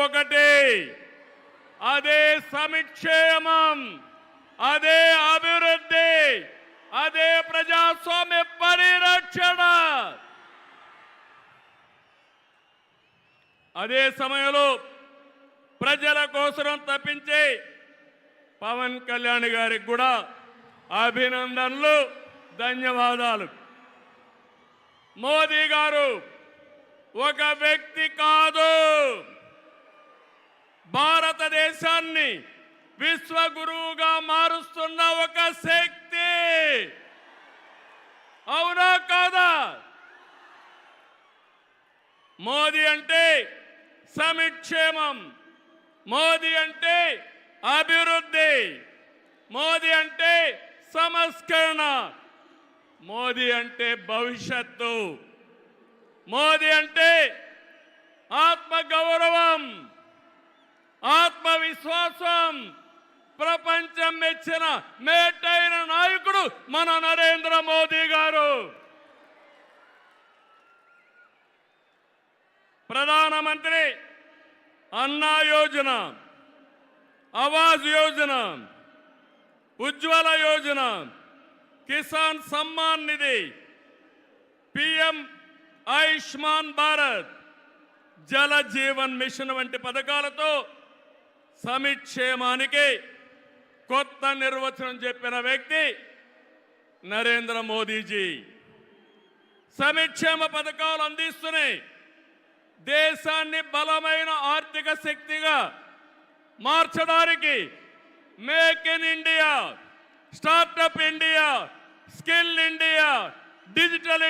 ఒకటే, అదే సంక్షేమం, అదే అభివృద్ధి, అదే ప్రజాస్వామ్య పరిరక్షణ. అదే సమయంలో ప్రజల కోసం తప్పించే పవన్ కళ్యాణ్ గారికి కూడా అభినందనలు, ధన్యవాదాలు. మోదీ గారు ఒక వ్యక్తి కాదు, భారతదేశాన్ని విశ్వగురువుగా మారుస్తున్న ఒక శక్తి. అవునా కాదా? మోదీ అంటే సంక్షేమం, మోదీ అంటే అభివృద్ధి, మోదీ అంటే సంస్కరణ, మోదీ అంటే భవిష్యత్తు, మోదీ అంటే ఆత్మగౌరవం, ఆత్మవిశ్వాసం. ప్రపంచం మెచ్చిన మేటైన నాయకుడు మన నరేంద్ర మోదీ గారు. ప్రధానమంత్రి అన్నా యోజన, ఆవాజ్ యోజన, ఉజ్వల యోజన, కిసాన్ సమ్మాన్ నిధి, పిఎం ఆయుష్మాన్ భారత్, జల జీవన్ మిషన్ వంటి పథకాలతో సంక్షేమానికి కొత్త నిర్వచనం చెప్పిన వ్యక్తి నరేంద్ర మోదీజీ. సంక్షేమ పథకాలు అందిస్తున్నాయి, దేశాన్ని బలమైన ఆర్థిక శక్తిగా మార్చడానికి make in India, startup India, skill India, digital India